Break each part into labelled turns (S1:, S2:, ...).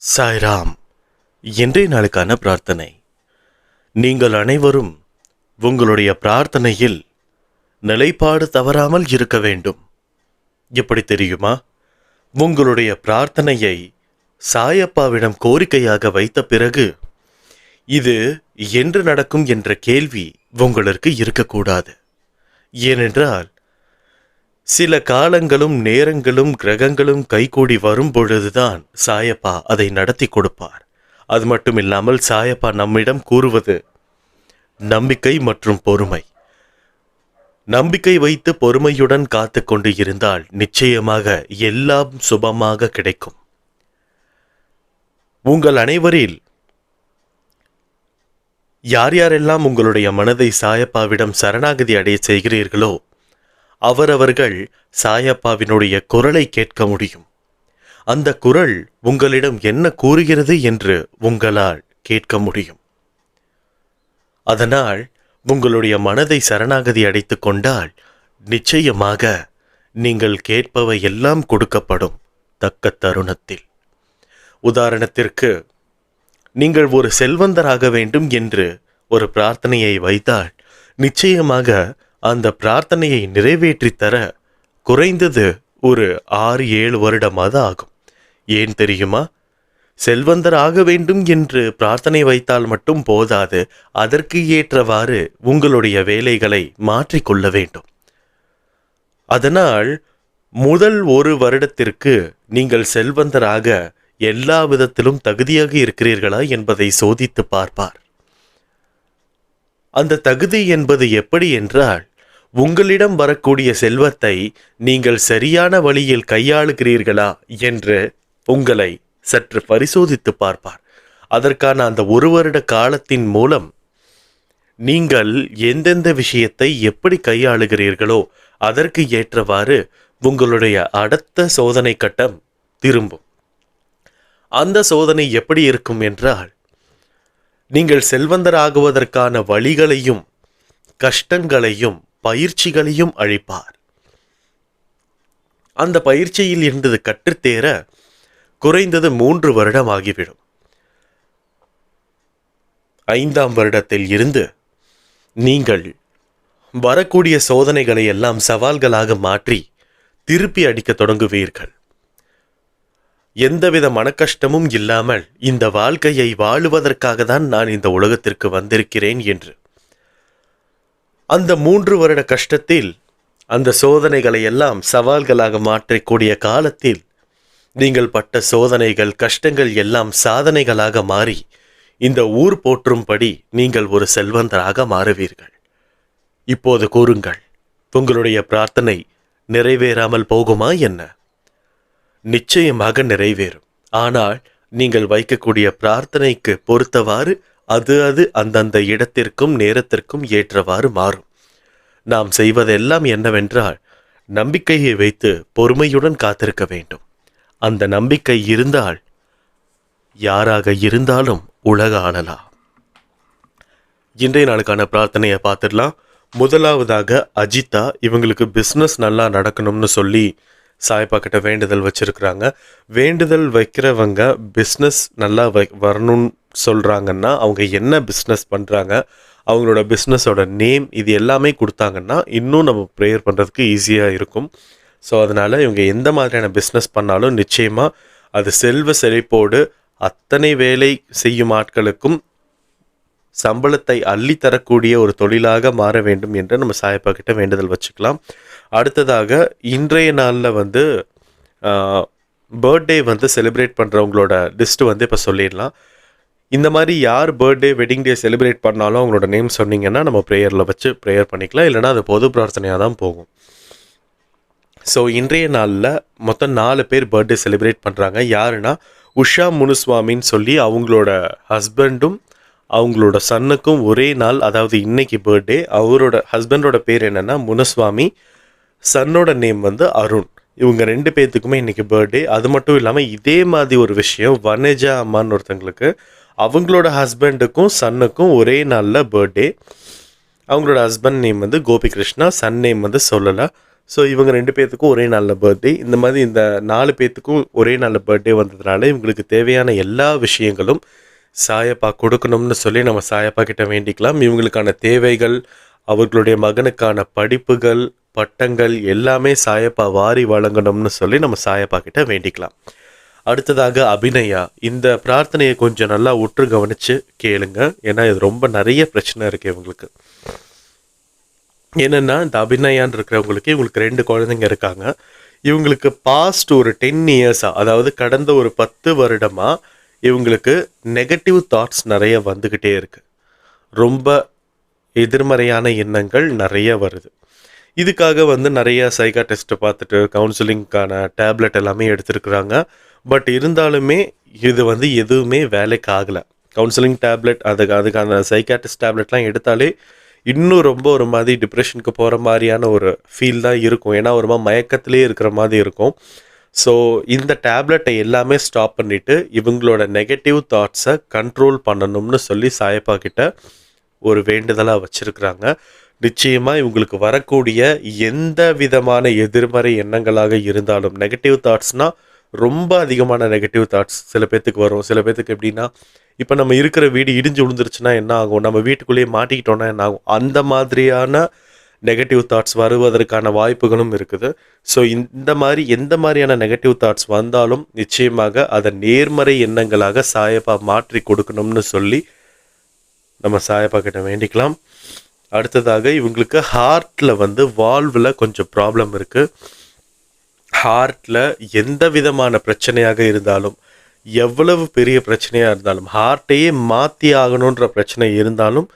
S1: சாய்ராம். இன்றைய நாளுக்கான பிரார்த்தனை. நீங்கள் அனைவரும் உங்களுடைய பிரார்த்தனையில் நிலைப்பாடு தவறாமல் இருக்க வேண்டும். எப்படி தெரியுமா? உங்களுடைய பிரார்த்தனையை சாயப்பாவிடம் கோரிக்கையாக வைத்த பிறகு இது என்று நடக்கும் என்ற கேள்வி உங்களுக்கு இருக்கக்கூடாது. ஏனென்றால் சில காலங்களும் நேரங்களும் கிரகங்களும் கைகூடி வரும் பொழுதுதான் சாயப்பா அதை நடத்தி கொடுப்பார். அது மட்டும் இல்லாமல் சாயப்பா நம்மிடம் கூறுவது நம்பிக்கை மற்றும் பொறுமை. நம்பிக்கை வைத்து பொறுமையுடன் காத்து கொண்டு இருந்தால் நிச்சயமாக எல்லாம் சுபமாக கிடைக்கும். உங்கள் அனைவரில் யார் யாரெல்லாம் உங்களுடைய மனதை சாயப்பாவிடம் சரணாகதி அடைய செய்கிறீர்களோ அவரவர்கள் சாயப்பாவினுடைய குரலை கேட்க முடியும். அந்த குரல் உங்களிடம் என்ன கூறுகிறது என்று உங்களால் கேட்க முடியும். அதனால் உங்களுடைய மனதை சரணாகதி அடைத்து கொண்டால் நிச்சயமாக நீங்கள் கேட்பவை எல்லாம் கொடுக்கப்படும் தக்க தருணத்தில். உதாரணத்திற்கு, நீங்கள் ஒரு செல்வந்தராக வேண்டும் என்று ஒரு பிரார்த்தனையை வைத்தால் நிச்சயமாக அந்த பிரார்த்தனையை நிறைவேற்றி தர குறைந்தது ஒரு 6-7 வருடமாவது ஆகும். ஏன் தெரியுமா? செல்வந்தர் ஆக வேண்டும் என்று பிரார்த்தனை வைத்தால் மட்டும் போதாது, அதற்கு ஏற்றவாறு உங்களுடைய வேலைகளை மாற்றிக்கொள்ள வேண்டும். அதனால் முதல் 1 வருடத்திற்கு நீங்கள் செல்வந்தராக எல்லா விதத்திலும் தகுதியாக இருக்கிறீர்களா என்பதை சோதித்து பார்ப்பார். அந்த தகுதி என்பது எப்படி என்றால், உங்களிடம் வரக்கூடிய செல்வத்தை நீங்கள் சரியான வழியில் கையாளுகிறீர்களா என்று உங்களை சற்று பரிசோதித்து பார்ப்பார். அதற்கான அந்த 1 வருட காலத்தின் மூலம் நீங்கள் எந்தெந்த விஷயத்தை எப்படி கையாளுகிறீர்களோ அதற்கு ஏற்றவாறு உங்களுடைய அடுத்த சோதனை கட்டம் திரும்பும். அந்த சோதனை எப்படி இருக்கும் என்றால், நீங்கள் செல்வந்தராகுவதற்கான வழிகளையும் கஷ்டங்களையும் பயிற்சிகளையும் அளிப்பார். அந்த பயிற்சியில் இருந்து கற்றுத்தேர குறைந்தது 3 வருடம் ஆகிவிடும். 5ஆம் வருடத்தில் இருந்து நீங்கள் வரக்கூடிய சோதனைகளை எல்லாம் சவால்களாக மாற்றி திருப்பி அடிக்க தொடங்குவீர்கள். எந்தவித மனக்கஷ்டமும் இல்லாமல் இந்த வாழ்க்கையை வாழுவதற்காக தான் நான் இந்த உலகத்திற்கு வந்திருக்கிறேன் என்று. அந்த 3 வருட கஷ்டத்தில் அந்த சோதனைகளை எல்லாம் சவால்களாக மாற்றக்கூடிய காலத்தில் நீங்கள் பட்ட சோதனைகள் கஷ்டங்கள் எல்லாம் சாதனைகளாக மாறி இந்த ஊர் போற்றும்படி நீங்கள் ஒரு செல்வந்தராக மாறுவீர்கள். இப்போது கூறுங்கள், உங்களுடைய பிரார்த்தனை நிறைவேறாமல் போகுமா என்ன? நிச்சயமாக நிறைவேறும். ஆனால் நீங்கள் வைக்கக்கூடிய பிரார்த்தனைக்கு பொறுத்தவாறு அது அந்தந்த இடத்திற்கும் நேரத்திற்கும் ஏற்றவாறு மாறும். நாம் செய்வதெல்லாம் என்னவென்றால் நம்பிக்கையை வைத்து பொறுமையுடன் காத்திருக்க வேண்டும். அந்த நம்பிக்கை இருந்தால் யாராக இருந்தாலும் உலக ஆளலாம். இன்றைய நாளுக்கான பிரார்த்தனையை பார்த்துடலாம். முதலாவதாக அஜிதா, இவங்களுக்கு பிஸ்னஸ் நல்லா நடக்கணும்னு சொல்லி சாயப்பா கிட்ட வேண்டுதல் வச்சிருக்கிறாங்க. வேண்டுதல் வைக்கிறவங்க பிஸ்னஸ் நல்லா வரணும்னு சொல்கிறாங்கன்னா அவங்க என்ன பிஸ்னஸ் பண்ணுறாங்க, அவங்களோட பிஸ்னஸோட நேம், இது எல்லாமே கொடுத்தாங்கன்னா இன்னும் நம்ம ப்ரேயர் பண்ணுறதுக்கு ஈஸியாக இருக்கும். ஸோ அதனால் இவங்க எந்த மாதிரியான பிஸ்னஸ் பண்ணாலும் நிச்சயமாக அது செல்வ செழிப்போடு அத்தனை வேலை செய்யும் ஆட்களுக்கும் சம்பளத்தை அள்ளி தரக்கூடிய ஒரு தொழிலாக மாற வேண்டும் என்று நம்ம சாயப்பா கிட்ட வேண்டுதல் வச்சுக்கலாம். அடுத்ததாக இன்றைய நாளில் பர்த்டே செலிப்ரேட் பண்ணுறவங்களோட லிஸ்ட்டு இப்போ சொல்லிடலாம். இந்த மாதிரி யார் பர்த்டே வெட்டிங் டே செலிப்ரேட் பண்ணாலும் அவங்களோட நேம் சொன்னீங்கன்னா நம்ம ப்ரேயரில் வச்சு ப்ரேயர் பண்ணிக்கலாம். இல்லைனா அது பொது பிரார்த்தனையாக தான் போகும். ஸோ இன்றைய நாளில் மொத்தம் 4 பேர் பர்த்டே செலிப்ரேட் பண்ணுறாங்க. யாருன்னா, உஷா முனுசுவாமின்னு சொல்லி அவங்களோட ஹஸ்பண்டும் அவங்களோட சன்னுக்கும் ஒரே நாள், அதாவது இன்னைக்கு பர்த்டே. அவரோட ஹஸ்பண்டோட பேர் என்னென்னா முனுசுவாமி, சன்னோட நேம் அருண். இவங்க 2 பேர்த்துக்குமே இன்றைக்கி பர்த்டே. அது மட்டும் இல்லாமல் இதே மாதிரி ஒரு விஷயம் வனேஜா அம்மான்னு ஒருத்தங்களுக்கு, அவங்களோட ஹஸ்பண்டுக்கும் சன்னுக்கும் ஒரே நாளில் பர்த்டே. அவங்களோட husband name Gopi Krishna, son name சொல்லலை. ஸோ இவங்க 2 பேத்துக்கும் ஒரே நாளில் பர்த்டே. இந்த மாதிரி இந்த 4 பேத்துக்கும் ஒரே நாளில் பர்த்டே வந்ததுனால இவங்களுக்கு தேவையான எல்லா விஷயங்களும் சாயப்பா கொடுக்கணும்னு சொல்லி நம்ம சாயப்பா கிட்ட வேண்டிக்கலாம். இவங்களுக்கான தேவைகள், அவர்களுடைய மகனுக்கான படிப்புகள், பட்டங்கள் எல்லாமே சாயப்பா வாரி வழங்கணும்னு சொல்லி நம்ம சாயப்பா கிட்ட வேண்டிக்கலாம். அடுத்ததாக அபிநயா, இந்த பிரார்த்தனையை கொஞ்சம் நல்லா உற்று கவனித்து கேளுங்க. ஏன்னா இது ரொம்ப நிறைய பிரச்சனை இருக்குது இவங்களுக்கு. என்னென்னா இந்த அபிநயான் இருக்கிறவங்களுக்கு இவங்களுக்கு 2 குழந்தைங்க இருக்காங்க. இவங்களுக்கு பாஸ்ட் ஒரு 10 இயர்ஸாக, அதாவது கடந்த ஒரு 10 வருடமாக இவங்களுக்கு நெகட்டிவ் தாட்ஸ் நிறைய வந்துக்கிட்டே இருக்குது. ரொம்ப எதிர்மறையான எண்ணங்கள் நிறைய வருது. இதுக்காக நிறைய சைக்காட்ரிஸ்ட்டை பார்த்துட்டு கவுன்சிலிங்க்கான டேப்லெட் எல்லாமே எடுத்துருக்குறாங்க. பட் இருந்தாலுமே இது எதுவுமே வேலைக்கு ஆகலை. கவுன்சிலிங் டேப்லெட் அதுக்கான சைக்காட்ரிஸ்ட் டேப்லெட்லாம் எடுத்தாலே இன்னும் ரொம்ப ஒரு மாதிரி டிப்ரெஷனுக்கு போகிற மாதிரியான ஒரு ஃபீல் தான் இருக்கும். ஏன்னா ஒரு மாதிரி மயக்கத்திலே இருக்கிற மாதிரி இருக்கும். ஸோ இந்த டேப்லெட்டை எல்லாமே ஸ்டாப் பண்ணிவிட்டு இவங்களோட நெகட்டிவ் தாட்ஸை கண்ட்ரோல் பண்ணணும்னு சொல்லி சாயப்பா கிட்ட ஒரு வேண்டுதலாக வச்சுருக்குறாங்க. நிச்சயமாக இவங்களுக்கு வரக்கூடிய எந்த விதமான எதிர்மறை எண்ணங்களாக இருந்தாலும், நெகட்டிவ் தாட்ஸ்னால் ரொம்ப அதிகமான நெகட்டிவ் தாட்ஸ் சில பேர்த்துக்கு வரும். சில பேர்த்துக்கு எப்படின்னா, இப்போ நம்ம இருக்கிற வீடு இடிஞ்சு விழுந்துருச்சுன்னா என்ன ஆகும், நம்ம வீட்டுக்குள்ளேயே மாட்டிக்கிட்டோன்னா என்ன ஆகும், அந்த மாதிரியான நெகட்டிவ் தாட்ஸ் வருவதற்கான வாய்ப்புகளும் இருக்குது. ஸோ இந்த மாதிரி எந்த மாதிரியான நெகட்டிவ் தாட்ஸ் வந்தாலும் நிச்சயமாக அதை நேர்மறை எண்ணங்களாக சாயப்பா மாற்றி கொடுக்கணும்னு சொல்லி நம்ம சாயப்பா கிட்ட வேண்டிக்கலாம். அடுத்ததாக இவங்களுக்கு ஹார்ட்டில் வால்வில் கொஞ்சம் ப்ராப்ளம் இருக்குது. ஹார்ட்டில் எந்த விதமான பிரச்சனையாக இருந்தாலும், எவ்வளவு பெரிய பிரச்சனையாக இருந்தாலும், ஹார்ட்டையே மாற்றி ஆகணுன்ற பிரச்சனை இருந்தாலும்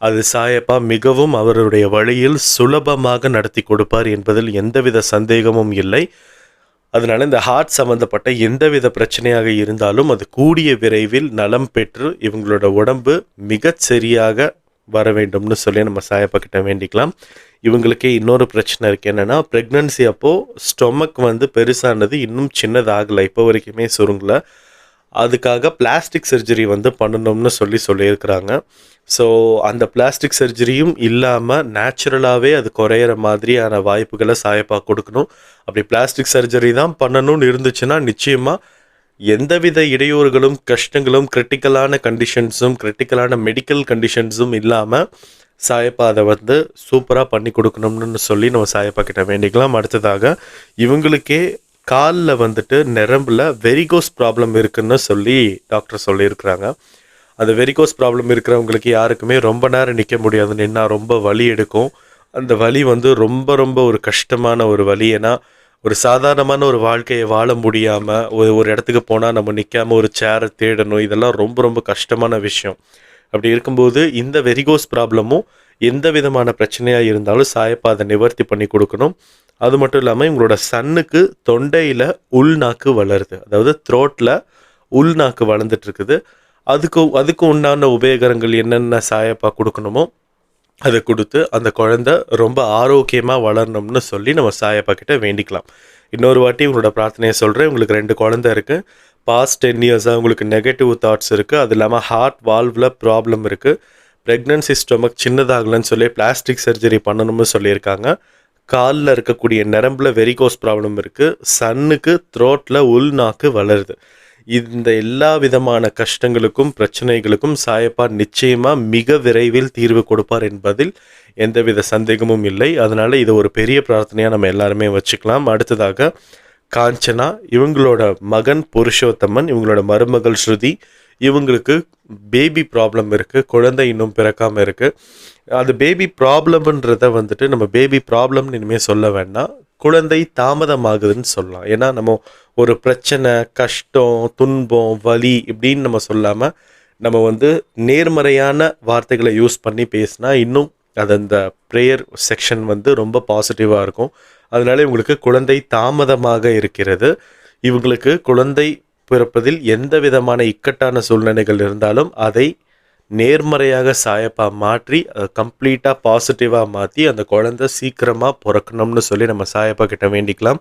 S1: அது சாயப்பா மிகவும் அவருடைய வழியில் சுலபமாக நடத்தி கொடுப்பார் என்பதில் எந்தவித சந்தேகமும் இல்லை. அதனால் இந்த ஹார்ட் சம்மந்தப்பட்ட எந்தவித பிரச்சனையாக இருந்தாலும் அது கூடிய விரைவில் நலம் பெற்று இவங்களோட உடம்பு மிகச் சரியாக வர வேண்டும்னு சொல்லி நம்ம சாயப்பா கிட்ட வேண்டிக்கலாம். இவங்களுக்கே இன்னொரு பிரச்சனை இருக்குது. என்னென்னா, ப்ரெக்னன்சி அப்போது ஸ்டொமக் பெருசானது இன்னும் சின்னதாகலை, இப்போ வரைக்குமே சுருங்கலை. அதுக்காக பிளாஸ்டிக் சர்ஜரி பண்ணணும்னு சொல்லியிருக்கிறாங்க. ஸோ அந்த பிளாஸ்டிக் சர்ஜரியும் இல்லாமல் நேச்சுரலாகவே அது குறையிற மாதிரியான வாய்ப்புகளை சாயப்பா கொடுக்கணும். அப்படி பிளாஸ்டிக் சர்ஜரி தான் பண்ணணும்னு இருந்துச்சுன்னா நிச்சயமாக எந்தவித இடையூறுகளும் கஷ்டங்களும் கிரிட்டிக்கலான கண்டிஷன்ஸும் கிரிட்டிக்கலான மெடிக்கல் கண்டிஷன்ஸும் இல்லாமல் சாயப்பா அதை சூப்பராக பண்ணி கொடுக்கணும்னு சொல்லி நம்ம சாயப்பா கிட்ட வேண்டிக்கலாம். அடுத்ததாக இவங்களுக்கே காலில் நரம்பில் வெரிகோஸ் ப்ராப்ளம் இருக்குன்னு சொல்லி டாக்டர் சொல்லியிருக்கிறாங்க. அந்த வெரிகோஸ் ப்ராப்ளம் இருக்கிறவங்களுக்கு யாருக்குமே ரொம்ப நேரம் நிற்க முடியாது, நின்னா ரொம்ப வலி எடுக்கும். அந்த வலி ரொம்ப ரொம்ப ஒரு கஷ்டமான ஒரு வலி. ஏன்னா ஒரு சாதாரணமான ஒரு வாழ்க்கையை வாழ முடியாமல் ஒரு இடத்துக்கு போனால் நம்ம நிற்காமல் ஒரு சேரை தேடணும், இதெல்லாம் ரொம்ப ரொம்ப கஷ்டமான விஷயம். அப்படி இருக்கும்போது இந்த வெரிகோஸ் ப்ராப்ளமும் எந்த விதமான பிரச்சனையாக இருந்தாலும் சாயப்பா அதை நிவர்த்தி பண்ணி கொடுக்கணும். அது மட்டும் இல்லாமல் இவங்களோட சன்னுக்கு தொண்டையில் உள்நாக்கு வளருது, அதாவது த்ரோட்டில் உள்நாக்கு வளர்ந்துட்டுருக்குது. அதுக்கு உண்டான உபயோகங்கள் என்னென்ன சாயப்பா கொடுக்கணுமோ அதை கொடுத்து அந்த குழந்தை ரொம்ப ஆரோக்கியமாக வளரணும்னு சொல்லி நம்ம சாயப்பா கிட்ட வேண்டிக்கலாம். இன்னொரு வாட்டி உங்களோட பிரார்த்தனையை சொல்கிறேன். உங்களுக்கு 2 குழந்தை இருக்குது. பாஸ்ட் 10 இயர்ஸாக உங்களுக்கு நெகட்டிவ் தாட்ஸ் இருக்குது. அது இல்லாமல் ஹார்ட் வால்வில் ப்ராப்ளம் இருக்குது. ப்ரெக்னன்சி ஸ்டொமக் சின்னதாகலன்னு சொல்லி பிளாஸ்டிக் சர்ஜரி பண்ணணும்னு சொல்லியிருக்காங்க. காலில் இருக்கக்கூடிய நரம்பில் வெரிகோஸ் ப்ராப்ளம் இருக்குது. சன்னுக்கு த்ரோட்டில் உள்நாக்கு வளருது. இந்த எல்லா விதமான கஷ்டங்களுக்கும் பிரச்சனைகளுக்கும் சாயப்பா நிச்சயமாக மிக விரைவில் தீர்வு கொடுப்பார் என்பதில் எந்தவித சந்தேகமும் இல்லை. அதனால் இது ஒரு பெரிய பிரார்த்தனையாக நம்ம எல்லாருமே வச்சுக்கலாம். அடுத்ததாக காஞ்சனா, இவங்களோட மகன் புருஷோத்தமன், இவங்களோட மருமகள் ஸ்ருதி, இவங்களுக்கு பேபி ப்ராப்ளம் இருக்குது. குழந்தை இன்னும் பிறக்காமல் இருக்குது. அது பேபி ப்ராப்ளம்ன்றதை நம்ம பேபி ப்ராப்ளம்னு இனிமேல் சொல்ல வேண்டாம், குழந்தை தாமதமாகுதுன்னு சொல்லலாம். ஏன்னா நம்ம ஒரு பிரச்சனை, கஷ்டம், துன்பம், வலி இப்படின்னு நம்ம சொல்லாமல் நம்ம நேர்மறையான வார்த்தைகளை யூஸ் பண்ணி பேசினா இன்னும் அது அந்த ப்ரேயர் செக்ஷன் ரொம்ப பாசிட்டிவாக இருக்கும். அதனால இவங்களுக்கு குழந்தை தாமதமாக இருக்கிறது. இவங்களுக்கு குழந்தை பிறப்பதில் எந்த விதமான இக்கட்டான சூழ்நிலைகள் இருந்தாலும் அதை நேர்மறையாக சாயப்பா மாற்றி அதை கம்ப்ளீட்டாக பாசிட்டிவாக மாற்றி அந்த குழந்தை சீக்கிரமாக பிறக்கணும்னு சொல்லி நம்ம சாயப்பா கிட்ட வேண்டிக்கலாம்.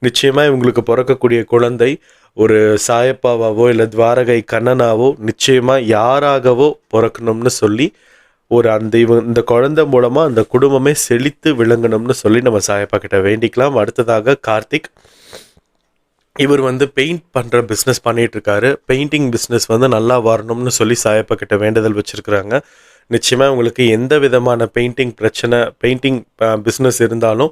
S1: நிச்சயமாக இவங்களுக்கு பிறக்கக்கூடிய குழந்தை ஒரு சாயப்பாவாவோ இல்லை துவாரகை கண்ணனாவோ நிச்சயமாக யாராகவோ பிறக்கணும்னு சொல்லி இந்த குழந்தை மூலமா அந்த குடும்பமே செழித்து விளங்கணும்னு சொல்லி நம்ம சாயப்பா கிட்ட வேண்டிக்கலாம். அடுத்ததாக கார்த்திக், இவர் பெயிண்ட் பண்ணுற பிஸ்னஸ் பண்ணிட்டு இருக்காரு. பெயிண்டிங் பிஸ்னஸ் நல்லா வரணும்னு சொல்லி சாயப்பா கிட்ட வேண்டுதல் வச்சுருக்குறாங்க. நிச்சயமாக உங்களுக்கு எந்த விதமான பெயிண்டிங் பிஸ்னஸ் இருந்தாலும்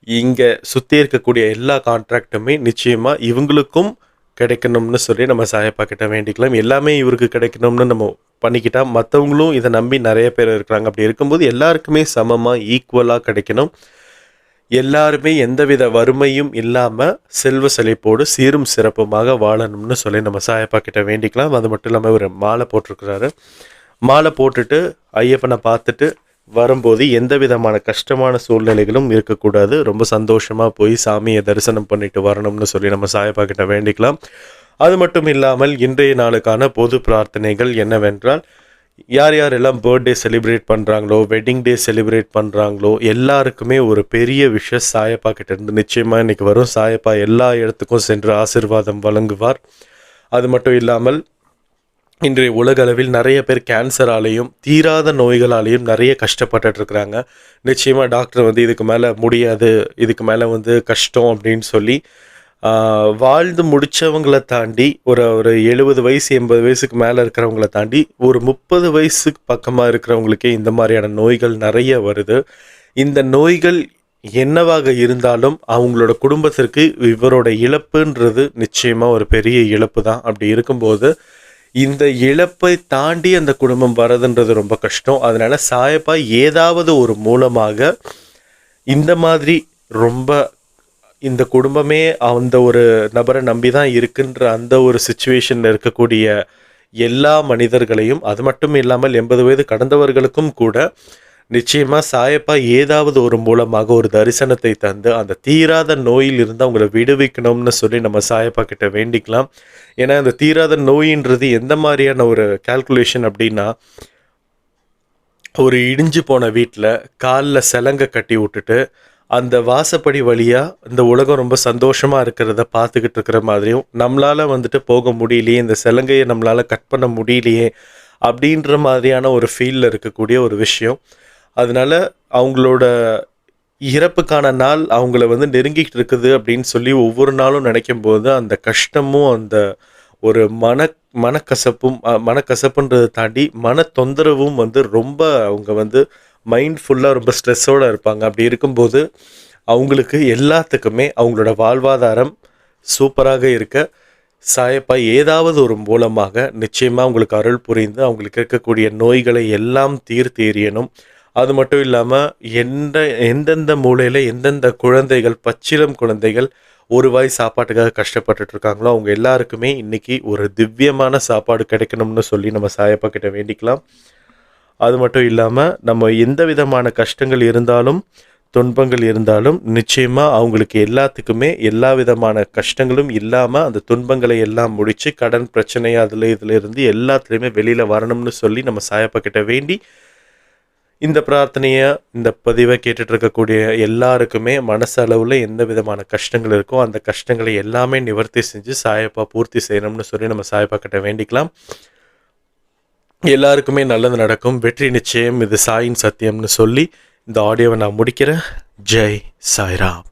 S1: இங்கே சுற்றி இருக்கக்கூடிய எல்லா கான்ட்ராக்டுமே நிச்சயமாக இவங்களுக்கும் கிடைக்கணும்னு சொல்லி நம்ம சாயப்பா கிட்ட வேண்டிக்கலாம். எல்லாமே இவருக்கு கிடைக்கணும்னு நம்ம பண்ணிக்கிட்டா மற்றவங்களும் இதை நம்பி நிறைய பேர் இருக்கிறாங்க. அப்படி இருக்கும்போது எல்லாருக்குமே சமமாக ஈக்குவலாக கிடைக்கணும். எல்லாருமே எந்தவித வறுமையும் இல்லாமல் செல்வ செழிப்போடு சீரும் சிறப்புமாக வாழணும்னு சொல்லி நம்ம சாயப்பா கிட்ட வேண்டிக்கலாம். அது மட்டும் இல்லாமல் ஒரு மாலை போட்டிருக்கிறாரு. மாலை போட்டுட்டு ஐயப்பனை பார்த்துட்டு வரும்போது எந்த விதமான கஷ்டமான சூழ்நிலைகளும் இருக்கக்கூடாது. ரொம்ப சந்தோஷமாக போய் சாமியை தரிசனம் பண்ணிட்டு வரணும்னு சொல்லி நம்ம சாயப்பா கிட்ட வேண்டிக்கலாம். அது மட்டும் இல்லாமல் இன்றைய நாளுக்கான பொது பிரார்த்தனைகள் என்னவென்றால், யார் யாரெல்லாம் பர்த்டே செலிப்ரேட் பண்ணுறாங்களோ, வெட்டிங் டே செலிப்ரேட் பண்ணுறாங்களோ எல்லாருக்குமே ஒரு பெரிய விஷயம் சாயப்பா கிட்ட இருந்து நிச்சயமாக இன்றைக்கி வரும். சாயப்பா எல்லா இடத்துக்கும் சென்று ஆசீர்வாதம் வழங்குவார். அது மட்டும் இல்லாமல் இன்றைய உலகளவில் நிறைய பேர் கேன்சராலேயும் தீராத நோய்களாலேயும் நிறைய கஷ்டப்பட்டுட்டு இருக்கிறாங்க. நிச்சயமாக டாக்டர் இதுக்கு மேலே முடியாது, இதுக்கு மேலே கஷ்டம் அப்படின்னு சொல்லி வாழ்ந்து முடித்தவங்களை தாண்டி ஒரு 70 வயசு 80 வயசுக்கு மேலே இருக்கிறவங்கள தாண்டி ஒரு 30 வயசுக்கு பக்கமாக இருக்கிறவங்களுக்கே இந்த மாதிரியான நோய்கள் நிறைய வருது. இந்த நோய்கள் என்னவாக இருந்தாலும் அவங்களோட குடும்பத்திற்கு இவரோட இழப்புன்றது நிச்சயமாக ஒரு பெரிய இழப்பு தான். அப்படி இருக்கும்போது இந்த இழப்பை தாண்டி அந்த குடும்பம் வரதுன்றது ரொம்ப கஷ்டம். அதனால சாயப்பா ஏதாவது ஒரு மூலமாக இந்த மாதிரி ரொம்ப இந்த குடும்பமே அந்த ஒரு நபரை நம்பி தான் இருக்குன்ற அந்த ஒரு சிச்சுவேஷனில் இருக்கக்கூடிய எல்லா மனிதர்களையும், அது மட்டும் இல்லாமல் 80 வயது கடந்தவர்களுக்கும் கூட நிச்சயமாக சாயப்பா ஏதாவது ஒரு மூலமாக ஒரு தரிசனத்தை தந்து அந்த தீராத நோயில் இருந்து அவங்கள விடுவிக்கணும்னு சொல்லி நம்ம சாயப்பா கிட்ட வேண்டிக்கலாம். ஏன்னா அந்த தீராத நோயின்றது எந்த மாதிரியான ஒரு கால்குலேஷன் அப்படின்னா, ஒரு இடிஞ்சு போன வீட்டில் காலில் சலங்கை கட்டி விட்டுட்டு அந்த வாசப்படி வழியாக இந்த உலகம் ரொம்ப சந்தோஷமாக இருக்கிறத பார்த்துக்கிட்டு இருக்கிற மாதிரியும், நம்மளால் போக முடியலையே, இந்த சலங்கையை நம்மளால் கட் பண்ண முடியலையே அப்படின்ற மாதிரியான ஒரு ஃபீலில் இருக்கக்கூடிய ஒரு விஷயம். அதனால அவங்களோட இறப்புக்கான நாள் அவங்கள நெருங்கிக்கிட்டு இருக்குது அப்படின்னு சொல்லி ஒவ்வொரு நாளும் நினைக்கும் போது அந்த கஷ்டமும் அந்த ஒரு மனக்கசப்புன்றதை தாண்டி மன தொந்தரவும் ரொம்ப அவங்க மைண்ட்ஃபுல்லாக ரொம்ப ஸ்ட்ரெஸ்ஸோடு இருப்பாங்க. அப்படி இருக்கும்போது அவங்களுக்கு எல்லாத்துக்குமே அவங்களோட வாழ்வாதாரம் சூப்பராக இருக்க சாயப்பா ஏதாவது ஒரு மூலமாக நிச்சயமாக அவங்களுக்கு அருள் புரிந்து அவங்களுக்கு இருக்கக்கூடிய நோய்களை எல்லாம் தீர்த்து எறியணும். அது மட்டும் இல்லாமல் எந்தெந்த மூலையில் எந்தெந்த குழந்தைகள், பச்சிளம் குழந்தைகள் ஒரு வாய் சாப்பாட்டுக்காக கஷ்டப்பட்டுட்டு இருக்காங்களோ அவங்க எல்லாருக்குமே இன்றைக்கி ஒரு திவ்யமான சாப்பாடு கிடைக்கணும்னு சொல்லி நம்ம சாயப்பா கிட்ட வேண்டிக்கலாம். அது மட்டும் இல்லாமல் நம்ம எந்த விதமான கஷ்டங்கள் இருந்தாலும் துன்பங்கள் இருந்தாலும் நிச்சயமாக அவங்களுக்கு எல்லாத்துக்குமே எல்லா விதமான கஷ்டங்களும் இல்லாமல் அந்த துன்பங்களை எல்லாம் முடித்து கடன் பிரச்சனை இதில் இருந்து எல்லாத்துலேயுமே வெளியில் வரணும்னு சொல்லி நம்ம சாயப்பா கிட்ட வேண்டி இந்த பிரார்த்தனையை, இந்த பதிவை கேட்டுட்டு இருக்கக்கூடிய எல்லாருக்குமே மனசளவில் எந்த விதமான கஷ்டங்கள் இருக்கோ அந்த கஷ்டங்களை எல்லாமே நிவர்த்தி செஞ்சு சாயப்பா பூர்த்தி செய்யணும்னு சொல்லி நம்ம சாயப்பா கிட்ட வேண்டிக்கலாம். எல்லாருக்குமே நல்லது நடக்கும், வெற்றி நிச்சயம், இது சாயின் சத்தியம்னு சொல்லி இந்த ஆடியோவை நான் முடிக்கிறேன். ஜெய் சாய்ராம்.